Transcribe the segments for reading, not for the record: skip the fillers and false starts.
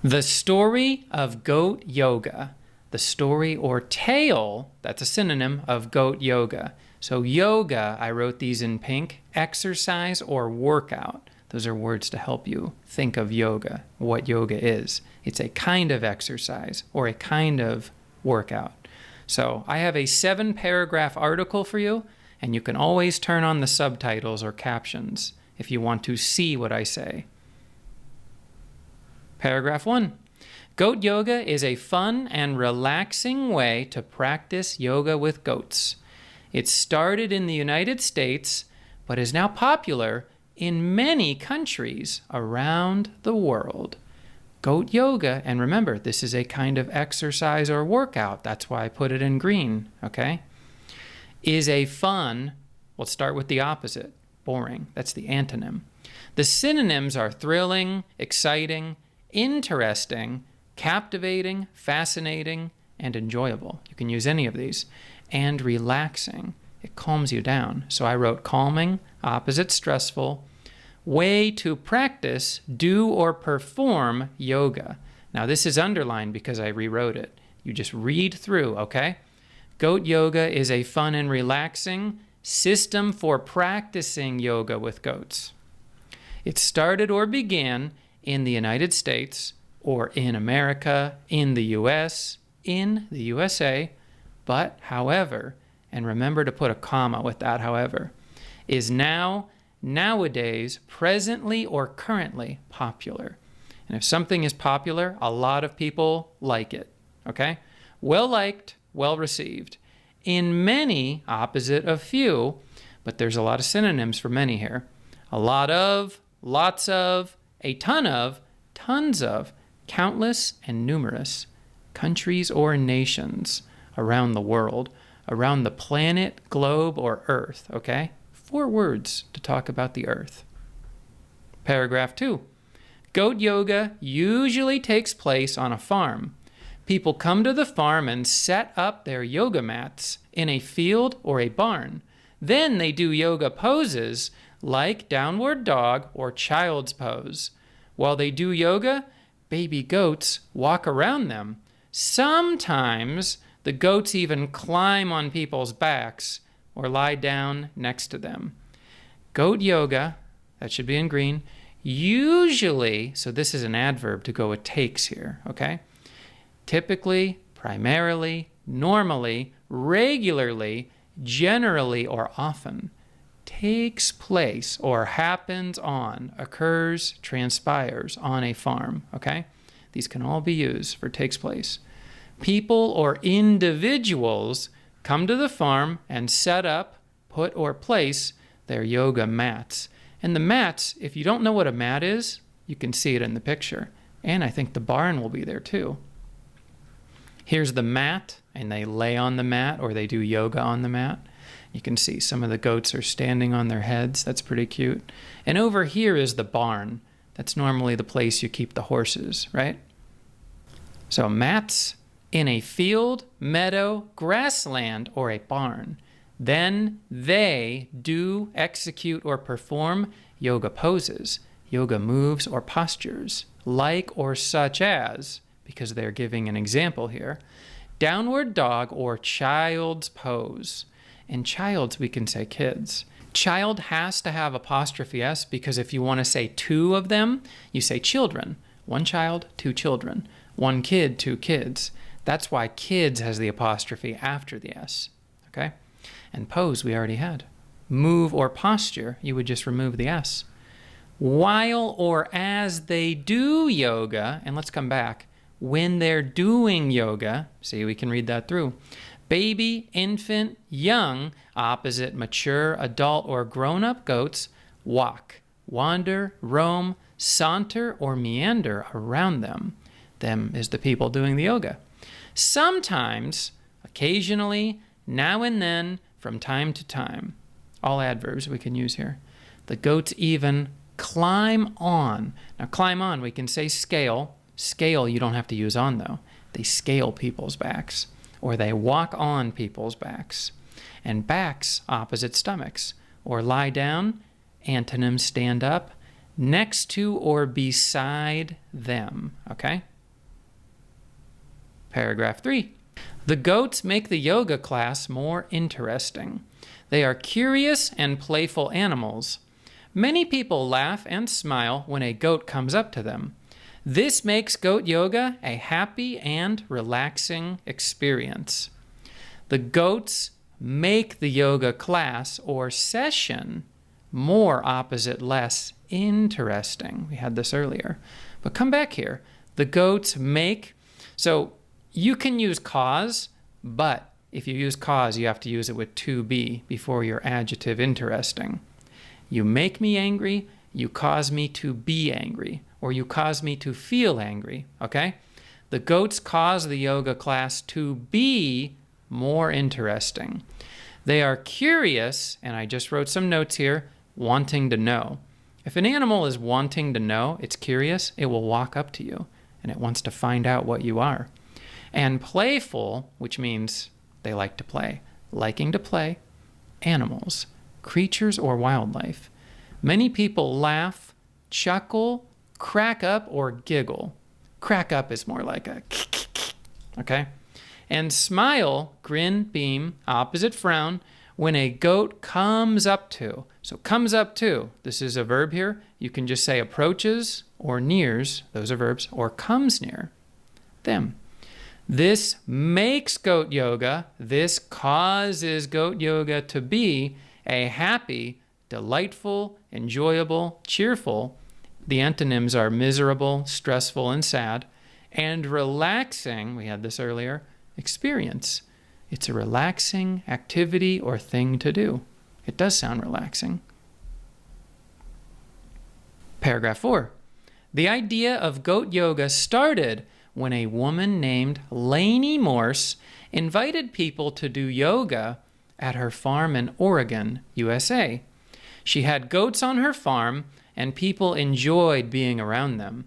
The story of goat yoga. The story or tale, that's a synonym of goat yoga. So yoga, I wrote these in pink, exercise or workout. Those are words to help you think of yoga, what yoga is. It's a kind of exercise or a kind of workout. So I have a 7-paragraph article for you, and you can always turn on the subtitles or captions if you want to see what I say. Paragraph 1. Goat yoga is a fun and relaxing way to practice yoga with goats. It started in the United States, but is now popular in many countries around the world. Goat yoga, and remember, this is a kind of exercise or workout. That's why I put it in green, okay? Is a fun, we'll start with the opposite, boring. That's the antonym. The synonyms are thrilling, exciting, interesting, captivating, fascinating, and enjoyable. You can use any of these. And relaxing. It calms you down. So I wrote calming, opposite stressful, way to practice, do, or perform yoga. Now this is underlined because I rewrote it. You just read through, okay? Goat yoga is a fun and relaxing system for practicing yoga with goats. It started or began in the United States, or in America, in the US, in the USA, but however, and remember to put a comma with that however, is now, nowadays, presently or currently popular. And if something is popular, a lot of people like it, okay? Well liked, well received. In many, opposite of few, but there's a lot of synonyms for many here. A lot of, lots of, a ton of, tons of, countless and numerous, countries or nations around the world, around the planet, globe, or earth, okay? 4 words to talk about the earth. Paragraph 2. Goat yoga usually takes place on a farm. People come to the farm and set up their yoga mats in a field or a barn. Then they do yoga poses like downward dog or child's pose. While they do yoga, baby goats walk around them. Sometimes the goats even climb on people's backs or lie down next to them. Goat yoga, that should be in green, usually, so this is an adverb to go with takes here, okay? Typically, primarily, normally, regularly, generally, or often, takes place or happens on, occurs, transpires on a farm, okay? These can all be used for takes place. People or individuals come to the farm and set up, put, or place their yoga mats. And the mats, if you don't know what a mat is, you can see it in the picture. And I think the barn will be there too. Here's the mat, and they lay on the mat or they do yoga on the mat. You can see some of the goats are standing on their heads. That's pretty cute. And over here is the barn. That's normally the place you keep the horses, right? So mats in a field, meadow, grassland, or a barn. Then they do execute or perform yoga poses, yoga moves or postures, like or such as, because they're giving an example here, downward dog or child's pose. In child's, we can say kids. Child has to have apostrophe S because if you want to say 2 of them, you say children. 1 child, 2 children. 1 kid, 2 kids. That's why kids has the apostrophe after the S, okay? And pose we already had. Move or posture, you would just remove the S. While or as they do yoga, and let's come back, when they're doing yoga, see, we can read that through. Baby, infant, young, opposite mature, adult, or grown-up goats walk, wander, roam, saunter, or meander around them. Them is the people doing the yoga. Sometimes, occasionally, now and then, from time to time. All adverbs we can use here. The goats even climb on. Now, climb on, we can say scale. Scale you don't have to use on, though. They scale people's backs. Or they walk on people's backs. And backs, opposite stomachs. Or lie down, antonyms stand up. next to or beside them, okay? Paragraph 3. The goats make the yoga class more interesting. They are curious and playful animals. Many people laugh and smile when a goat comes up to them. This makes goat yoga a happy and relaxing experience. The goats make the yoga class or session more opposite less interesting. We had this earlier. But come back here. The goats make, so you can use cause, but if you use cause, you have to use it with to be before your adjective interesting. You make me angry, you cause me to be angry, or you cause me to feel angry, okay? The goats cause the yoga class to be more interesting. They are curious, and I just wrote some notes here, wanting to know. If an animal is wanting to know, it's curious, it will walk up to you, and it wants to find out what you are. And playful, which means they like to play. Liking to play, animals, creatures or wildlife. Many people laugh, chuckle, crack up, or giggle. Crack up is more like a okay? And smile, grin, beam, opposite frown, when a goat comes up to. So comes up to, this is a verb here. You can just say approaches or nears, those are verbs, or comes near them. This makes goat yoga, this causes goat yoga to be a happy, delightful, enjoyable, cheerful. The antonyms are miserable, stressful, and sad, and relaxing, we had this earlier, experience. It's a relaxing activity or thing to do. It does sound relaxing. Paragraph 4. The idea of goat yoga started when a woman named Lainey Morse invited people to do yoga at her farm in Oregon, USA. She had goats on her farm, and people enjoyed being around them.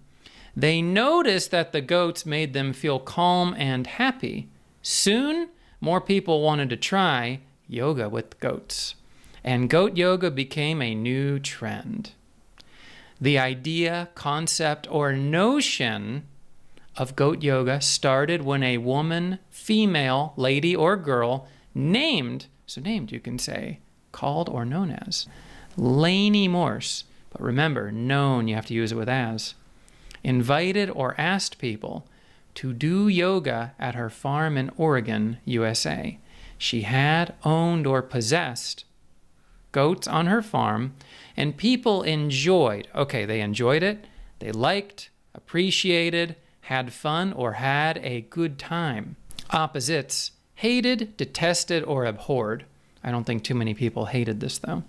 They noticed that the goats made them feel calm and happy. Soon, more people wanted to try yoga with goats, and goat yoga became a new trend. The idea, concept, or notion of goat yoga started when a woman, female, lady, or girl named, so named you can say, called or known as, Lainey Morse, but remember, known, you have to use it with as, invited or asked people to do yoga at her farm in Oregon, USA. She had, owned, or possessed goats on her farm, and people enjoyed, okay, they enjoyed it, they liked, appreciated, had fun, or had a good time. Opposites, hated, detested, or abhorred. I don't think too many people hated this though.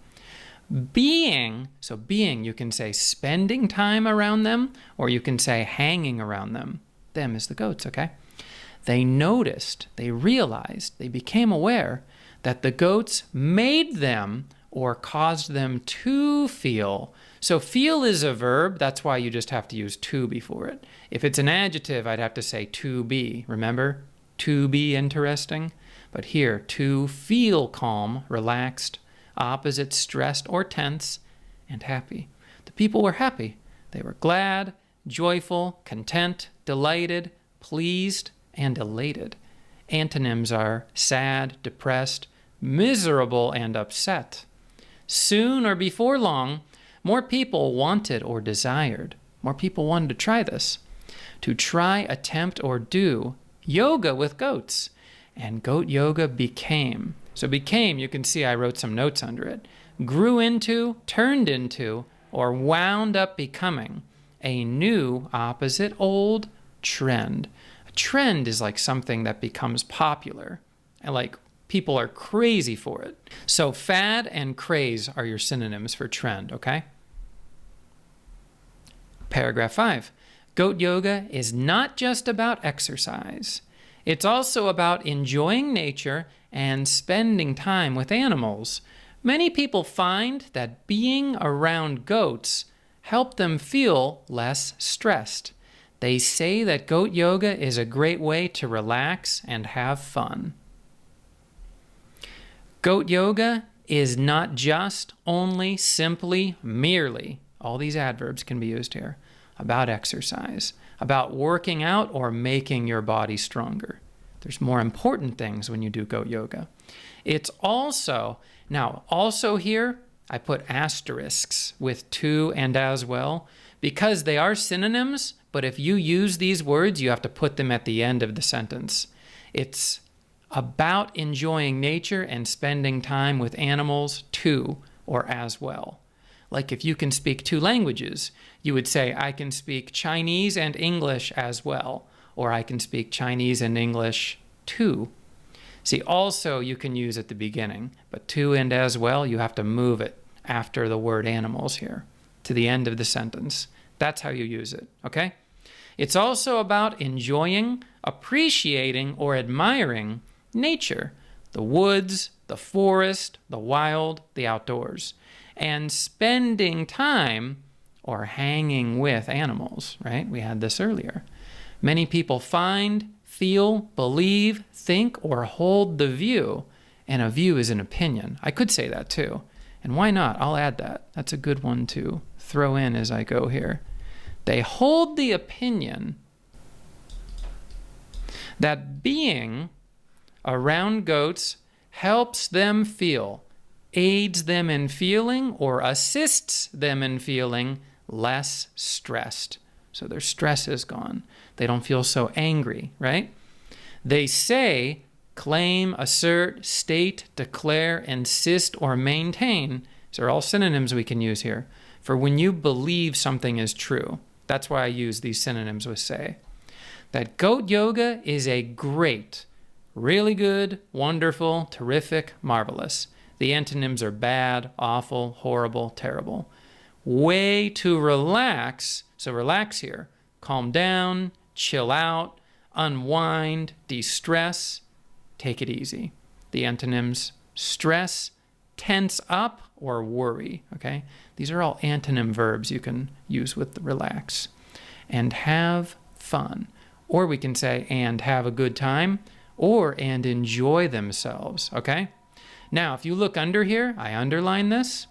Being, so being, you can say spending time around them, or you can say hanging around them. Them is the goats, okay? They noticed, they realized, they became aware that the goats made them or caused them to feel. So feel is a verb, that's why you just have to use to before it. If it's an adjective, I'd have to say to be, remember? To be interesting. But here, to feel calm, relaxed, opposite stressed or tense, and happy. The people were happy. They were glad, joyful, content, delighted, pleased, and elated. Antonyms are sad, depressed, miserable, and upset. Soon or before long, more people wanted or desired. More people wanted to try this. To try, attempt, or do yoga with goats. And goat yoga became. So became, you can see I wrote some notes under it. Grew into, turned into, or wound up becoming a new opposite old trend. A trend is like something that becomes popular. And like people are crazy for it. So fad and craze are your synonyms for trend, okay? Paragraph 5. Goat yoga is not just about exercise. It's also about enjoying nature and spending time with animals. Many people find that being around goats help them feel less stressed. They say that goat yoga is a great way to relax and have fun. Goat yoga is not just, only, simply, merely All these adverbs can be used here. About exercise, about working out or making your body stronger. There's more important things when you do goat yoga. It's also, now also here, I put asterisks with to and as well because they are synonyms, but if you use these words, you have to put them at the end of the sentence. It's about enjoying nature and spending time with animals to or as well. Like if you can speak 2 languages, you would say, I can speak Chinese and English as well, or I can speak Chinese and English too. See, also you can use at the beginning, but to and as well, you have to move it after the word animals here to the end of the sentence. That's how you use it, okay? It's also about enjoying, appreciating, or admiring nature, the woods, the forest, the wild, the outdoors, and spending time or hanging with animals, right? We had this earlier. Many people find, feel, believe, think, or hold the view, and a view is an opinion. I could say that too. And why not? I'll add that. That's a good one to throw in as I go here. They hold the opinion that being around goats helps them feel, aids them in feeling, or assists them in feeling less stressed. So their stress is gone. They don't feel so angry, right? They say, claim, assert, state, declare, insist, or maintain. These are all synonyms we can use here for when you believe something is true. That's why I use these synonyms with say. That goat yoga is a great, really good, wonderful, terrific, marvelous. The antonyms are bad, awful, horrible, terrible. Way to relax, so relax here. Calm down, chill out, unwind, de-stress, take it easy. The antonyms, stress, tense up, or worry, okay? These are all antonym verbs you can use with the relax. And have fun. Or we can say, and have a good time, or and enjoy themselves, okay? Now, if you look under here, I underline this.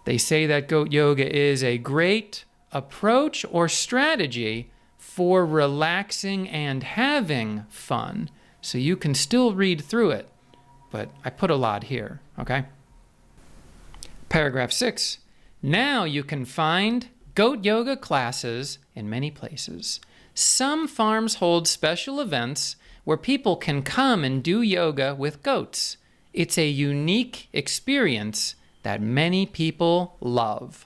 They say that goat yoga is a great approach or strategy for relaxing and having fun. So you can still read through it, but I put a lot here, okay? Paragraph 6. Now you can find goat yoga classes in many places. Some farms hold special events where people can come and do yoga with goats. It's a unique experience that many people love.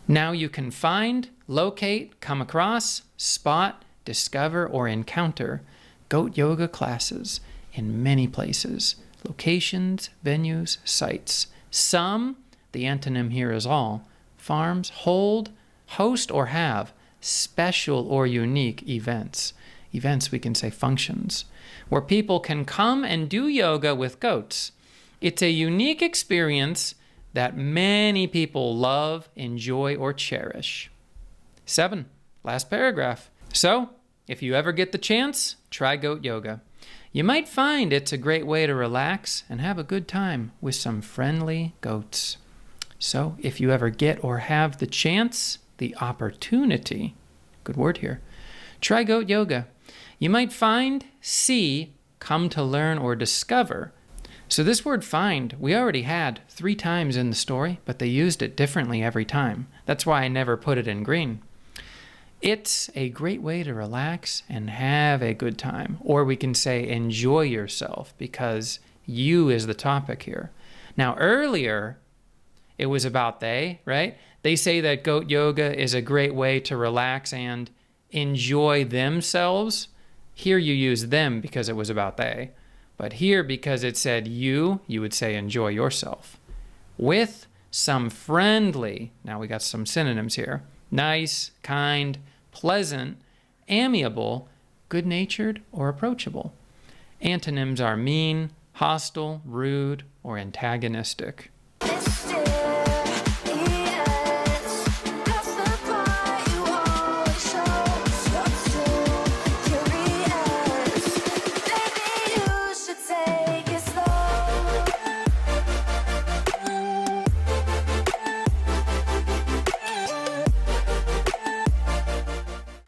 Now you can find, locate, come across, spot, discover, or encounter goat yoga classes in many places, locations, venues, sites. Some, the antonym here is all, farms hold, host, or have special or unique events. Events, we can say functions, where people can come and do yoga with goats. It's a unique experience that many people love, enjoy, or cherish. 7, last paragraph. So, if you ever get the chance, try goat yoga. You might find it's a great way to relax and have a good time with some friendly goats. So, if you ever get or have the chance, the opportunity, good word here, try goat yoga. You might find, see, come to learn, or discover. So this word find, we already had 3 times in the story, but they used it differently every time. That's why I never put it in green. It's a great way to relax and have a good time. Or we can say enjoy yourself because you is the topic here. Now earlier, it was about they, right? They say that goat yoga is a great way to relax and enjoy themselves. Here you use them because it was about they. But here, because it said you would say enjoy yourself. With some friendly, now we got some synonyms here, nice, kind, pleasant, amiable, good-natured, or approachable. Antonyms are mean, hostile, rude, or antagonistic.